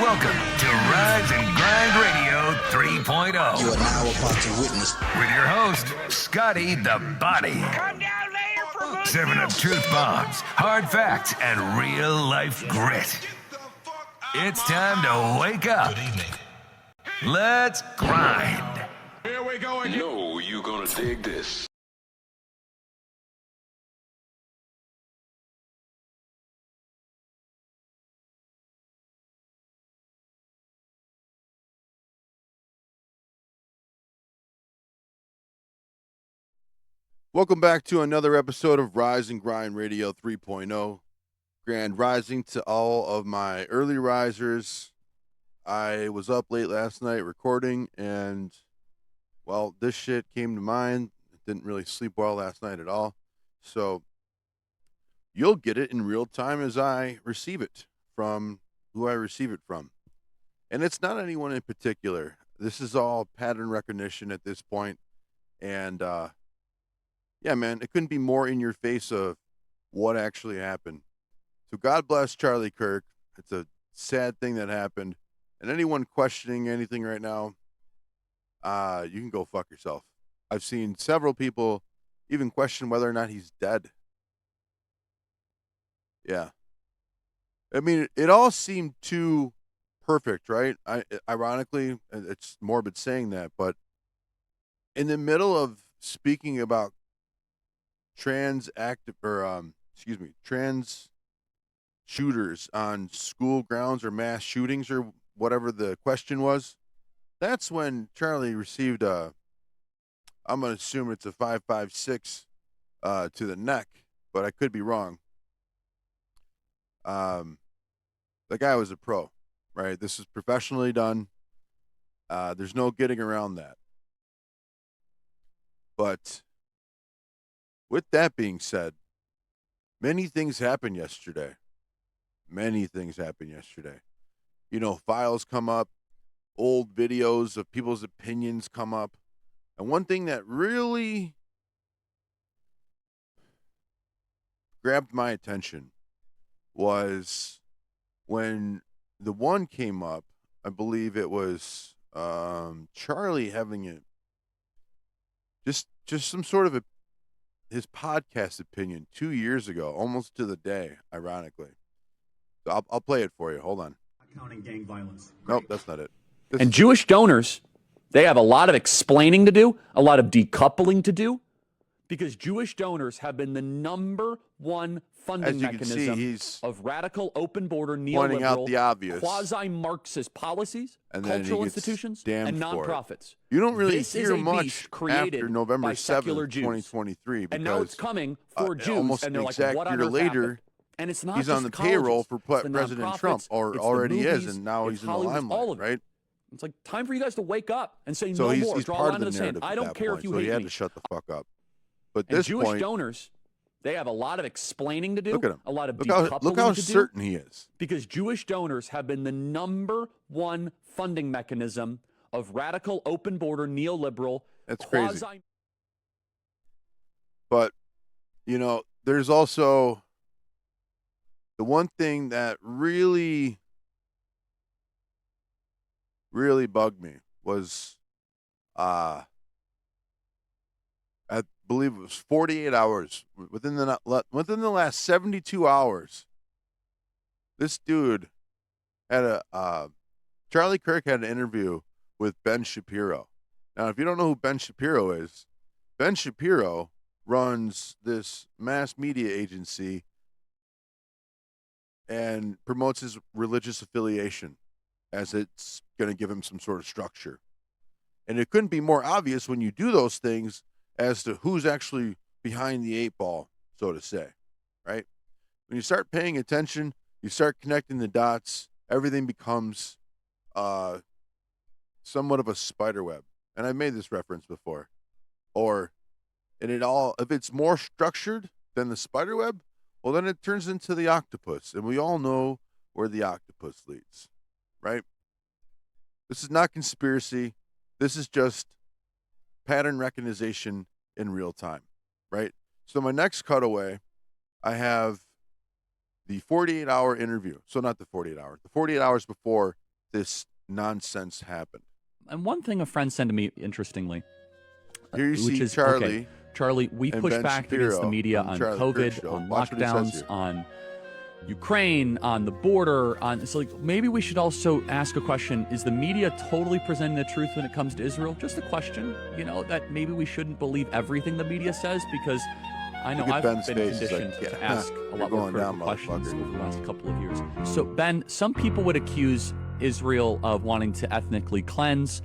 Welcome to Rise and Grind Radio 3.0. You are now about to witness. With your host, Scotty the Body. Come down later for good Serving up truth bombs, hard facts, and real-life grit. It's time to wake up. Good evening. Let's grind. Here we go again. No, you gonna dig this. Welcome back to another episode of Rise and Grind Radio 3.0. Grand rising to all of my early risers. I was up late last night recording, and, well, this shit came to mind. Didn't really sleep well last night at all. So you'll get it in real time as I receive it from who I receive it from. And it's not anyone in particular. This is all pattern recognition at this point. And, yeah, man, it couldn't be more in your face of what actually happened. So God bless Charlie Kirk. It's a sad thing that happened. And anyone questioning anything right now, you can go fuck yourself. I've seen several people even question whether or not he's dead. Yeah. I mean, it all seemed too perfect, right? Ironically, it's morbid saying that, but in the middle of speaking about trans shooters on school grounds or mass shootings or whatever the question was, that's when Charlie received I'm going to assume it's a 5.56 to the neck, but I could be wrong. The guy was a pro, right? This is professionally done. There's no getting around that. But with that being said, many things happened yesterday. You know, files come up, old videos of people's opinions come up. And one thing that really grabbed my attention was when the one came up. I believe it was Charlie having it, just some sort of his podcast opinion 2 years ago, almost to the day, ironically. So I'll play it for you. Hold on. Counting gang violence. Nope, that's not it. And Jewish donors, they have a lot of explaining to do, a lot of decoupling to do, because Jewish donors have been the number one funding mechanism of radical open border pointing out the neoliberal, obvious, quasi-Marxist policies, and then cultural institutions, and nonprofits. You don't really This hear is a much beast created after November by 7th, secular Jews. 2023. Because, And now it's coming for Jews, almost and they're an like, exact what on year earth later, happened? And it's not he's just on the colleges, payroll for it's the President nonprofits, Trump, or it's the already movies, is, and now it's he's in the Hollywood, all limelight, of it. right? It's like time for you guys to wake up and say So no he's more. Draw a part line of in the the sand. narrative I at don't that care point, if you so he hate had me. to shut the fuck up. But And this Jewish point, donors, they have a lot of explaining to do. look at him. A lot of Look decoupling how to certain do. he is. Because Jewish donors have been the number one funding mechanism of radical open border neoliberal. That's crazy. But, you know, there's also the one thing that really bugged me was, I believe it was 48 hours. Within the last 72 hours, this dude had Charlie Kirk had an interview with Ben Shapiro. Now, if you don't know who Ben Shapiro is, Ben Shapiro runs this mass media agency and promotes his religious affiliation as it's going to give him some sort of structure. And it couldn't be more obvious when you do those things as to who's actually behind the eight ball, so to say, right? When you start paying attention, you start connecting the dots, everything becomes somewhat of a spider web. And I've made this reference before. If it's more structured than the spider web, well, then it turns into the octopus. And we all know where the octopus leads, right? This is not conspiracy. This is just pattern recognition in real time, right? So my next cutaway, I have the 48-hour interview. So not the 48 hours. The 48 hours before this nonsense happened. And one thing a friend sent to me, interestingly, here you which see is, Charlie. Okay, Charlie, we push Ben back Shapiro against the media on COVID, on lockdowns, on Ukraine, on the border, on so like maybe we should also ask a question: is the media totally presenting the truth when it comes to Israel? Just a question, that maybe we shouldn't believe everything the media says, because I know I've been conditioned to ask a lot more critical questions over the last couple of years. So Ben, some people would accuse Israel of wanting to ethnically cleanse.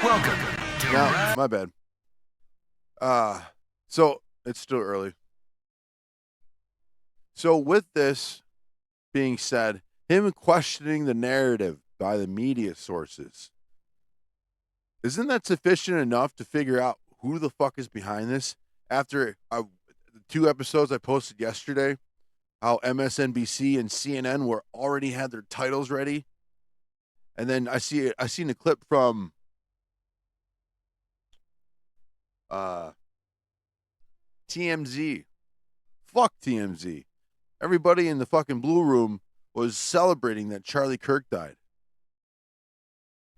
Welcome to my bad. So it's still early. So with this being said, him questioning the narrative by the media sources, isn't that sufficient enough to figure out who the fuck is behind this? After the 2 episodes I posted yesterday, how MSNBC and CNN already had their titles ready, and then I seen a clip from TMZ. Fuck TMZ. Everybody in the fucking Blue Room was celebrating that Charlie Kirk died.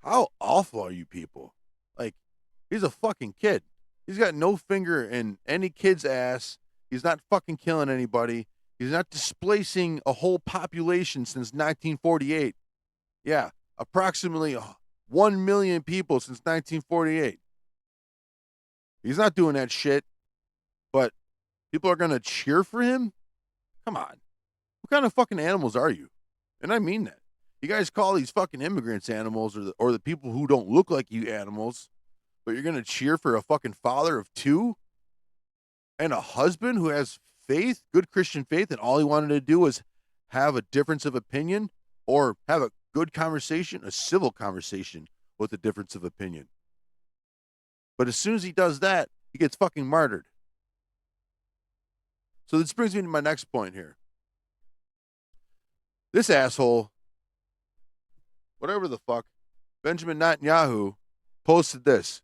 How awful are you people? Like, he's a fucking kid. He's got no finger in any kid's ass. He's not fucking killing anybody. He's not displacing a whole population since 1948. Yeah, approximately 1 million people since 1948. He's not doing that shit. But people are going to cheer for him? Come on. What kind of fucking animals are you? And I mean that. You guys call these fucking immigrants animals, or the people who don't look like you animals, but you're going to cheer for a fucking father of 2 and a husband who has faith, good Christian faith, and all he wanted to do was have a difference of opinion or have a good conversation, a civil conversation with a difference of opinion. But as soon as he does that, he gets fucking martyred. So this brings me to my next point here. This asshole, whatever the fuck, Benjamin Netanyahu, posted this.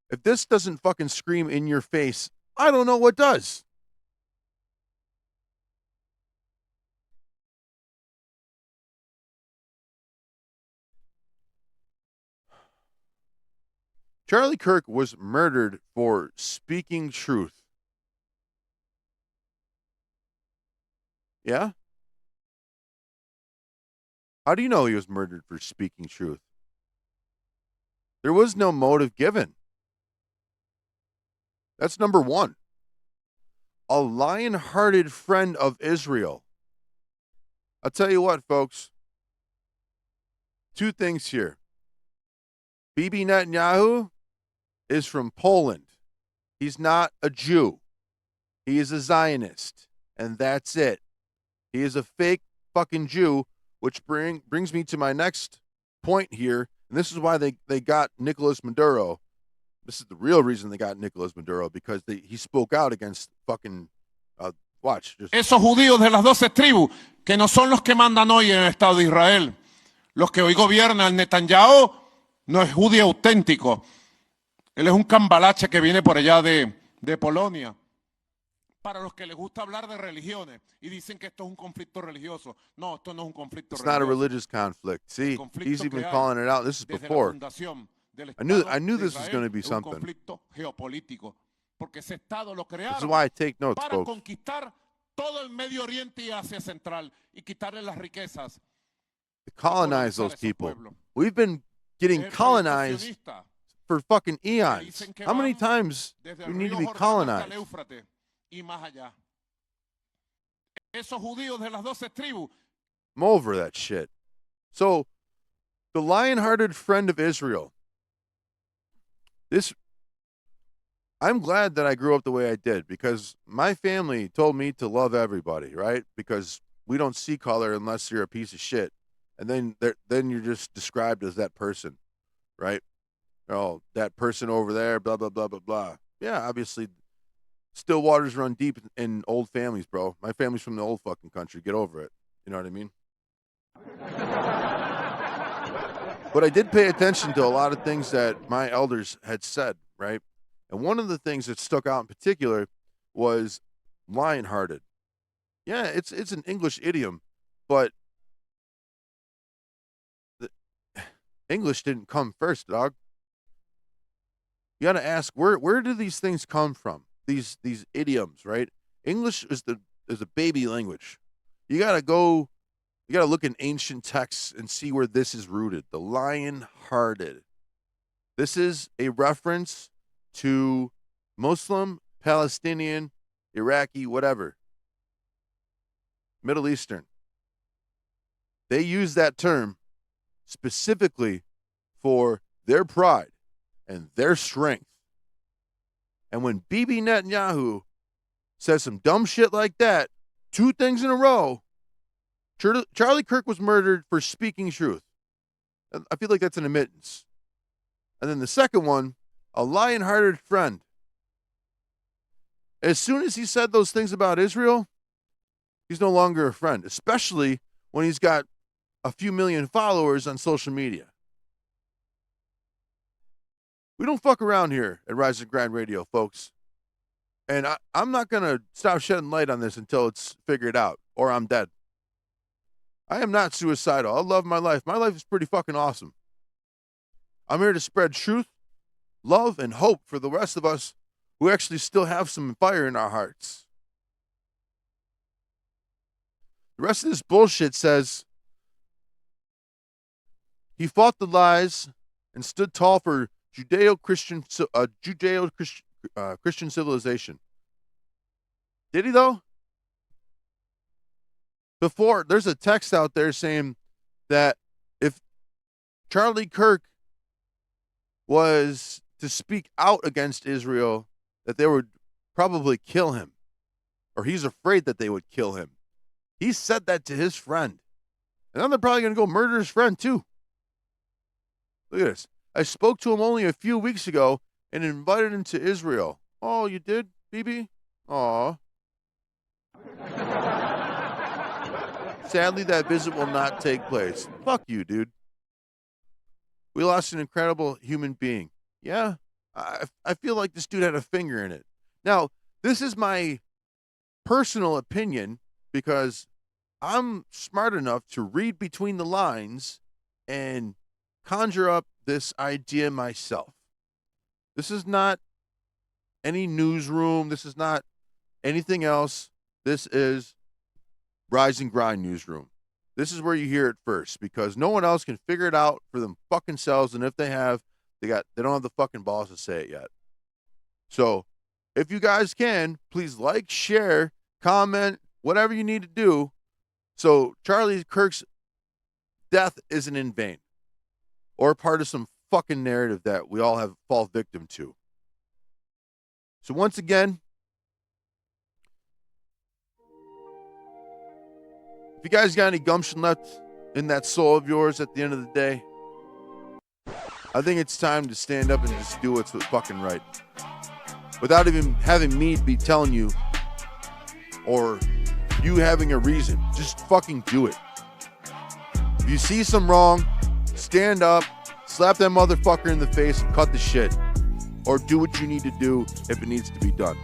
If this doesn't fucking scream in your face, I don't know what does. Charlie Kirk was murdered for speaking truth. Yeah? How do you know he was murdered for speaking truth? There was no motive given. That's number 1. A lion-hearted friend of Israel. I'll tell you what, folks. 2 things here. Bibi Netanyahu is from Poland. He's not a Jew. He is a Zionist. And that's it. He is a fake fucking Jew, which brings me to my next point here. And this is why they got Nicolas Maduro. This is the real reason they got Nicolas Maduro, because he spoke out against fucking, watch. Esos judíos de las 12 tribus, que no son los que mandan hoy en el Estado de Israel. Los que hoy gobiernan Netanyahu no es judío auténtico. Él es un cambalache que viene por allá de Polonia. Para los que les gusta hablar de religiones y dicen que esto es un conflicto religioso. No, esto no es un conflicto religioso. It's not a religious conflict. See, he's even calling it out. This is before. I knew this was going to be something. Conflicto geopolítico, porque ese estado lo crearon. This is why I take notes, para folks. Conquistar todo el Medio Oriente y Asia Central y quitarle las riquezas. To colonize those people. We've been getting colonized for fucking eons. How many times do we need to be colonized? I'm over that shit. So, the lion-hearted friend of Israel. I'm glad that I grew up the way I did, because my family told me to love everybody, right? Because we don't see color unless you're a piece of shit. And then you're just described as that person, right? Oh, that person over there, blah, blah, blah, blah, blah. Yeah, obviously, still waters run deep in old families, bro. My family's from the old fucking country. Get over it. You know what I mean? But I did pay attention to a lot of things that my elders had said, right? And one of the things that stuck out in particular was lion-hearted. Yeah, it's an English idiom, but English didn't come first, dog. You got to ask, where do these things come from? These idioms, right? English is a baby language. You got to look in ancient texts and see where this is rooted. The lion-hearted. This is a reference to Muslim, Palestinian, Iraqi, whatever. Middle Eastern. They use that term specifically for their pride and their strength. And when Bibi Netanyahu says some dumb shit like that, 2 things in a row, Charlie Kirk was murdered for speaking truth. I feel like that's an admittance. And then the second one, a lion-hearted friend. As soon as he said those things about Israel, he's no longer a friend, especially when he's got a few million followers on social media. We don't fuck around here at Rise and Grind Radio, folks. And I'm not going to stop shedding light on this until it's figured out or I'm dead. I am not suicidal. I love my life. My life is pretty fucking awesome. I'm here to spread truth, love, and hope for the rest of us who actually still have some fire in our hearts. The rest of this bullshit says he fought the lies and stood tall for Judeo-Christian civilization. Did he, though? Before, there's a text out there saying that if Charlie Kirk was to speak out against Israel, that they would probably kill him. Or he's afraid that they would kill him. He said that to his friend. And then they're probably going to go murder his friend, too. Look at this. I spoke to him only a few weeks ago and invited him to Israel. Oh, you did, BB? Aw. Sadly, that visit will not take place. Fuck you, dude. We lost an incredible human being. Yeah, I feel like this dude had a finger in it. Now, this is my personal opinion because I'm smart enough to read between the lines and conjure up this idea myself. This is not any newsroom. This is not anything else. This is Rise and Grind newsroom. This is where you hear it first because no one else can figure it out for them fucking selves. And if they have, they don't have the fucking balls to say it yet. So if you guys can, please like, share, comment, whatever you need to do. So Charlie Kirk's death isn't in vain or part of some fucking narrative that we all have fall victim to. So once again, if you guys got any gumption left in that soul of yours at the end of the day, I think it's time to stand up and just do what's fucking right. Without even having me be telling you or you having a reason. Just fucking do it. If you see some wrong, stand up, slap that motherfucker in the face and cut the shit. Or do what you need to do if it needs to be done.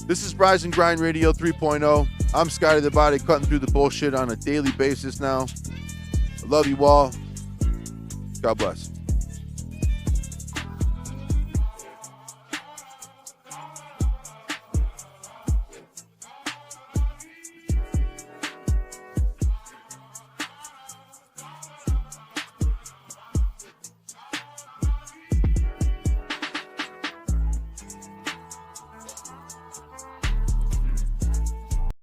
This is Rise and Grind Radio 3.0. I'm Scotty the Body, cutting through the bullshit on a daily basis now. I love you all. God bless.